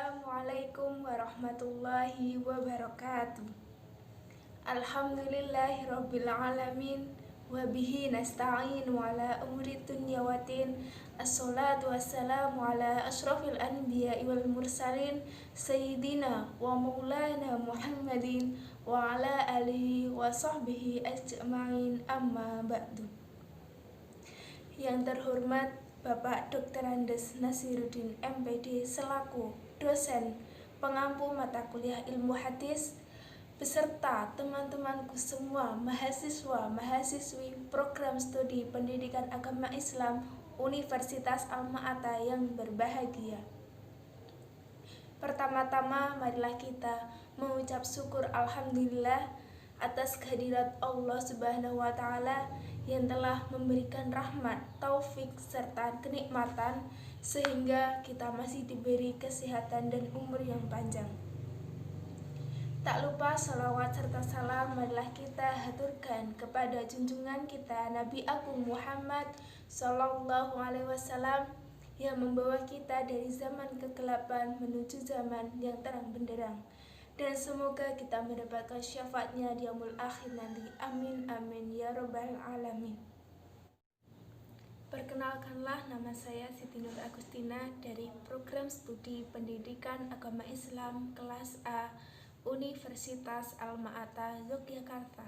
Assalamualaikum warahmatullahi wabarakatuh. Alhamdulillahirrabbilalamin. Wabihi nasta'in wa ala umri dunya watin. Assalatu wassalamu ala ashrafil anbiya wal mursalin. Sayyidina wa maulana Muhammadin wa ala alihi wa sahbihi ajma'in, amma ba'du. Yang terhormat Bapak Dr. Andes Nasiruddin MPD selaku dosen pengampu mata kuliah ilmu hadis beserta teman-temanku semua mahasiswa-mahasiswi program studi pendidikan agama Islam Universitas Alma-Ata yang berbahagia. Pertama-tama marilah kita mengucap syukur alhamdulillah atas kehadirat Allah Subhanahu wa taala yang telah memberikan rahmat, taufik serta kenikmatan sehingga kita masih diberi kesehatan dan umur yang panjang. Tak lupa salawat serta salam marilah kita haturkan kepada junjungan kita Nabi Agung Muhammad Sallallahu Alaihi Wasallam yang membawa kita dari zaman kegelapan menuju zaman yang terang benderang. Dan semoga kita mendapatkan syafaatnya di yaumul akhir nanti. Amin amin ya rabbal alamin. Perkenalkanlah, nama saya Siti Nur Agustina dari program studi pendidikan agama Islam kelas A Universitas Alma-Ata Yogyakarta.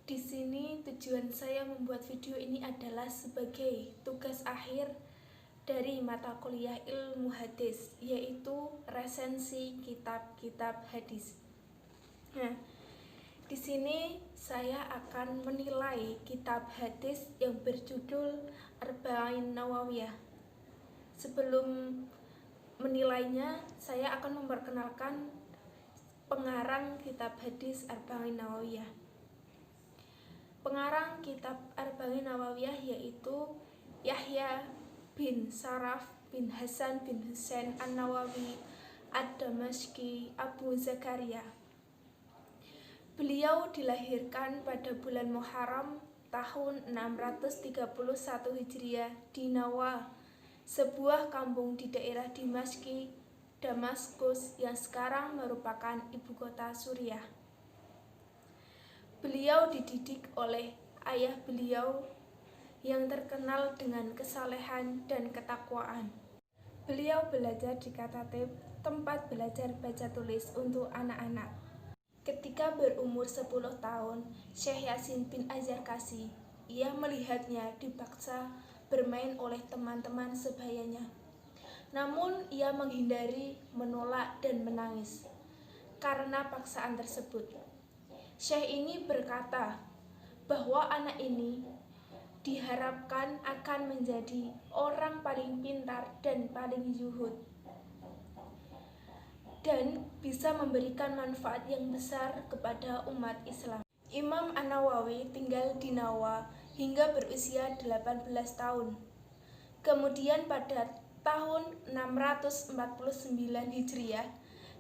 Di sini tujuan saya membuat video ini adalah sebagai tugas akhir dari mata kuliah ilmu hadis, yaitu resensi kitab-kitab hadis. Nah, di sini saya akan menilai kitab hadis yang berjudul Arba'in Nawawiyah. Sebelum menilainya, saya akan memperkenalkan pengarang kitab hadis Arba'in Nawawiyah. Pengarang kitab Arba'in Nawawiyah yaitu Yahya bin Sharaf bin Hasan bin Husain An-Nawawi Ad-Damashqi Abu Zakaria. Beliau dilahirkan pada bulan Muharram tahun 631 Hijriah di Nawa, sebuah kampung di daerah Dimashqi, Damaskus yang sekarang merupakan ibu kota Suriah. Beliau dididik oleh ayah beliau yang terkenal dengan kesalehan dan ketakwaan. Beliau belajar di Katatib, tempat belajar baca tulis untuk anak-anak. Ketika berumur 10 tahun, Syekh Yasin bin Az-Zarkashi, ia melihatnya dipaksa bermain oleh teman-teman sebayanya. Namun ia menghindari, menolak, dan menangis karena paksaan tersebut. Syekh ini berkata bahwa anak ini diharapkan akan menjadi orang paling pintar dan paling zuhud, dan bisa memberikan manfaat yang besar kepada umat Islam. Imam An-Nawawi tinggal di Nawa hingga berusia 18 tahun. Kemudian pada tahun 649 Hijriah,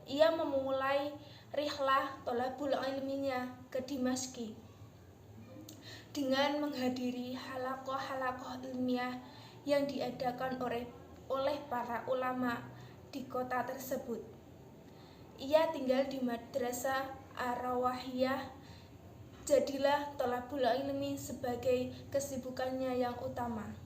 ia memulai rihlah thalabul ilminya ke Dimashqi dengan menghadiri halaqah-halaqah ilmiah yang diadakan oleh para ulama di kota tersebut. Ia tinggal di Madrasah Ar-Rawahiyah. Jadilah thalabul ilmi sebagai kesibukannya yang utama.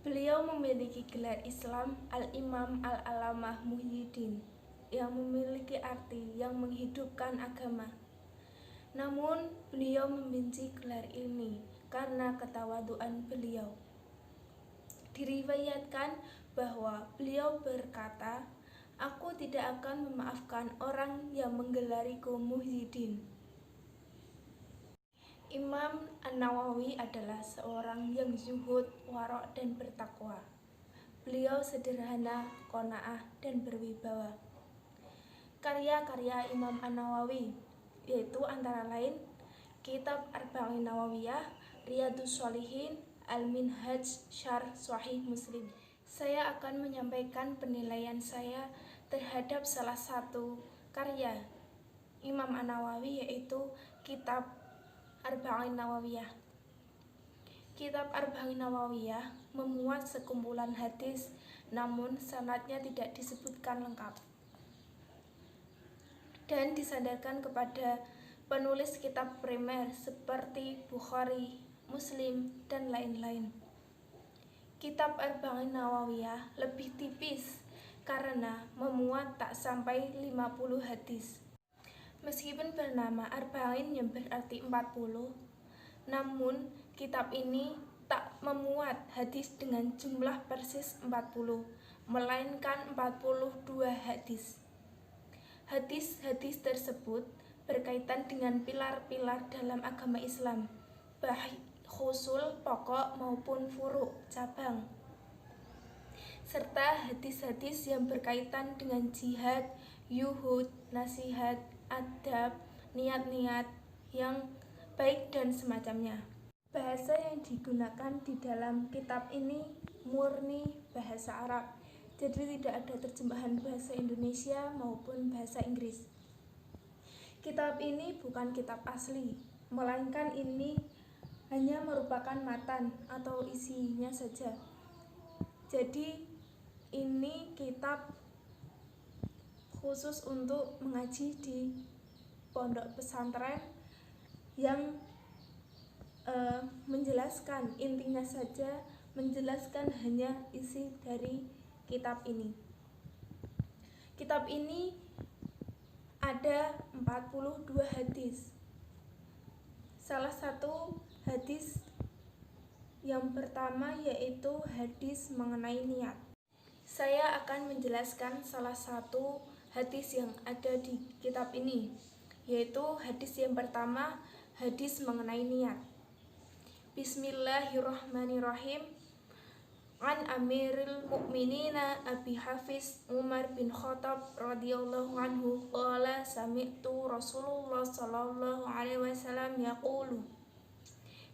Beliau memiliki gelar Islam Al-Imam Al-Alamah Muhyiddin yang memiliki arti yang menghidupkan agama. Namun, beliau membenci gelar ini karena ketawaduan beliau. Diriwayatkan bahwa beliau berkata, "Aku tidak akan memaafkan orang yang menggelariku Muhyiddin." Imam An-Nawawi adalah seorang yang zuhud, warok, dan bertakwa. Beliau sederhana, qanaah, dan berwibawa. Karya-karya Imam An-Nawawi yaitu antara lain Kitab Arba'in Nawawiyah, Riyadhus Shalihin, Al-Minhaj, Syarh Sahih Muslim. Saya akan menyampaikan penilaian saya terhadap salah satu karya Imam An-Nawawi yaitu Kitab Arba'in Nawawiyah. Kitab Arba'in Nawawiyah memuat sekumpulan hadis, namun sanadnya tidak disebutkan lengkap dan disandarkan kepada penulis kitab primer seperti Bukhari, Muslim, dan lain-lain. Kitab Arba'in Nawawiyah lebih tipis karena memuat tak sampai 50 hadis. Meskipun bernama Arba'in yang berarti 40, namun kitab ini tak memuat hadis dengan jumlah persis 40, melainkan 42 hadis. Hadis-hadis tersebut berkaitan dengan pilar-pilar dalam agama Islam, baik usul pokok maupun furu cabang, serta hadis-hadis yang berkaitan dengan jihad, yuhud, nasihat, adab, niat-niat yang baik dan semacamnya. Bahasa yang digunakan di dalam kitab ini murni bahasa Arab, jadi tidak ada terjemahan bahasa Indonesia maupun bahasa Inggris. Kitab ini bukan kitab asli, melainkan ini hanya merupakan matan atau isinya saja. Jadi ini kitab khusus untuk mengaji di pondok pesantren yang menjelaskan, intinya saja menjelaskan hanya isi dari kitab ini. Kitab ini ada 42 hadis. Salah satu hadis yang pertama yaitu hadis mengenai niat. Saya akan menjelaskan salah satu hadis yang ada di kitab ini, yaitu hadis yang pertama, hadis mengenai niat. Bismillahirrahmanirrahim. An Amiril Mukminina Abi Hafiz Umar bin Khattab radhiyallahu anhu qala sami'tu Rasulullah sallallahu alaihi wasallam yaqulu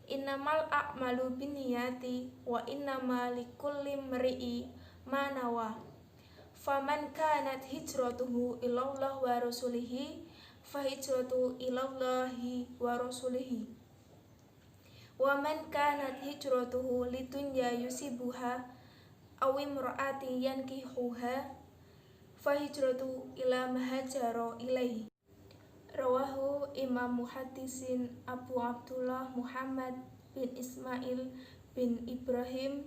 innamal a'malu binniyati wa innama likulli imri'i ma nawa faman kanat hijratuhu ilallah wa rasulihi fa hijratuhu ilallahi wa rasulihi wa man kanat hijratuhu lidunya yusibuha aw imra'ati yankihuha fa hijratuhu ila ma hajara ilaihi. Rawahu Imam Muhaddisin Abu Abdullah Muhammad bin Ismail bin Ibrahim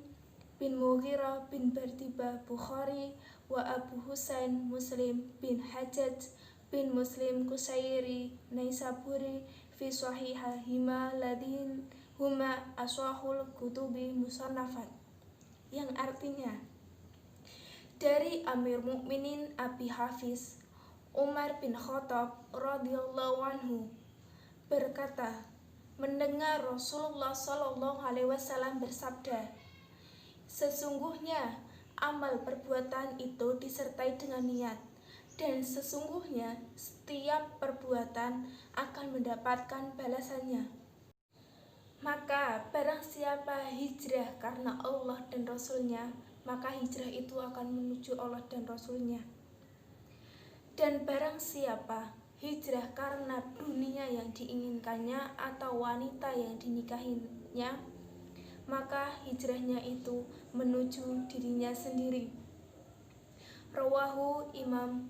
bin Mughirah bin Bardibah Bukhari wa Abu Husain Muslim bin Hajjaj bin Muslim Kusairi Naisaburi fi sahihahima ladin huma aswahul kutubi musannafat, yang artinya dari Amir Mukminin Abi Hafiz Umar bin Khattab radhiyallahu anhu berkata, mendengar Rasulullah sallallahu alaihi wasallam bersabda, sesungguhnya amal perbuatan itu disertai dengan niat, dan sesungguhnya setiap perbuatan akan mendapatkan balasannya. Maka barang siapa hijrah karena Allah dan Rasulnya, maka hijrah itu akan menuju Allah dan Rasulnya. Dan barang siapa hijrah karena dunia yang diinginkannya atau wanita yang dinikahinya, maka hijrahnya itu menuju dirinya sendiri. Rawahu Imam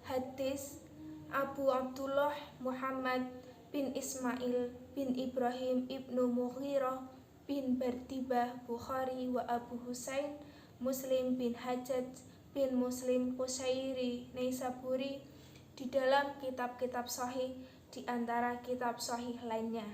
Hadis Abu Abdullah Muhammad bin Ismail bin Ibrahim ibnu Mughirah bin Bardibah Bukhari wa Abu Husain Muslim bin Hajjaj bin Muslim Kusairi Naisaburi di dalam kitab-kitab sahih di antara kitab sahih lainnya.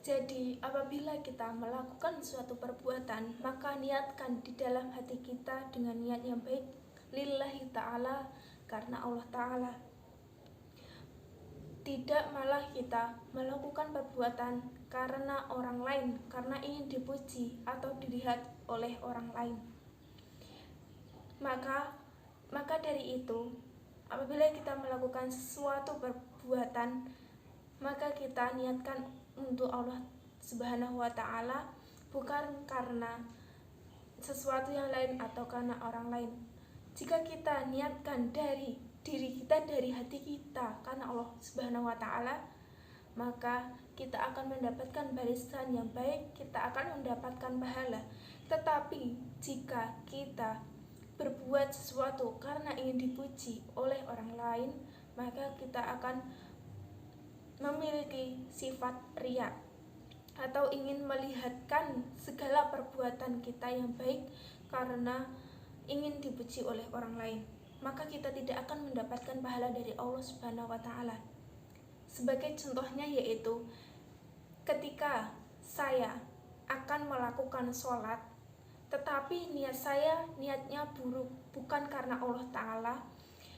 Jadi apabila kita melakukan suatu perbuatan, maka niatkan di dalam hati kita dengan niat yang baik lillahi ta'ala, karena Allah ta'ala. Tidak malah kita melakukan perbuatan karena orang lain, karena ingin dipuji atau dilihat oleh orang lain. Maka dari itu, apabila kita melakukan sesuatu perbuatan, maka kita niatkan untuk Allah Subhanahu wa ta'ala, bukan karena sesuatu yang lain atau karena orang lain. Jika kita niatkan dari diri kita, dari hati kita karena Allah Subhanahu wa ta'ala, maka kita akan mendapatkan balasan yang baik, kita akan mendapatkan pahala. Tetapi jika kita berbuat sesuatu karena ingin dipuji oleh orang lain, maka kita akan memiliki sifat riya atau ingin melihatkan segala perbuatan kita yang baik karena ingin dipuji oleh orang lain, maka kita tidak akan mendapatkan pahala dari Allah Subhanahu wa taala. Sebagai contohnya yaitu ketika saya akan melakukan sholat tetapi niatnya buruk, bukan karena Allah taala,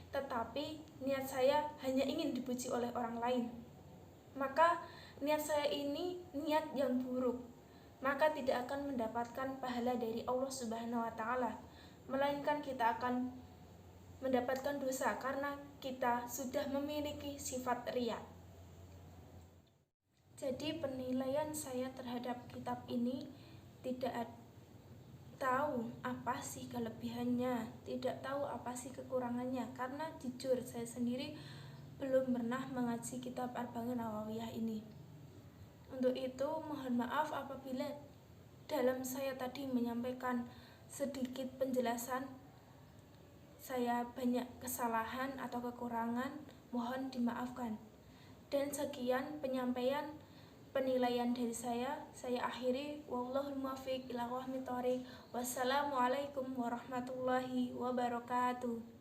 tetapi niat saya hanya ingin dipuji oleh orang lain, maka niat saya ini niat yang buruk, maka tidak akan mendapatkan pahala dari Allah Subhanahu wa taala, melainkan kita akan mendapatkan dosa karena kita sudah memiliki sifat riya. Jadi penilaian saya terhadap kitab ini tidak tahu apa sih kelebihannya, tidak tahu apa sih kekurangannya, karena jujur saya sendiri belum pernah mengaji kitab Arba'in Nawawiyah ini. Untuk itu mohon maaf apabila dalam saya tadi menyampaikan sedikit penjelasan saya banyak kesalahan atau kekurangan, mohon dimaafkan. Dan sekian penilaian dari saya akhiri. Wallahul muwaffiq ila aqwamit thoriq. Wassalamualaikum warahmatullahi wabarakatuh.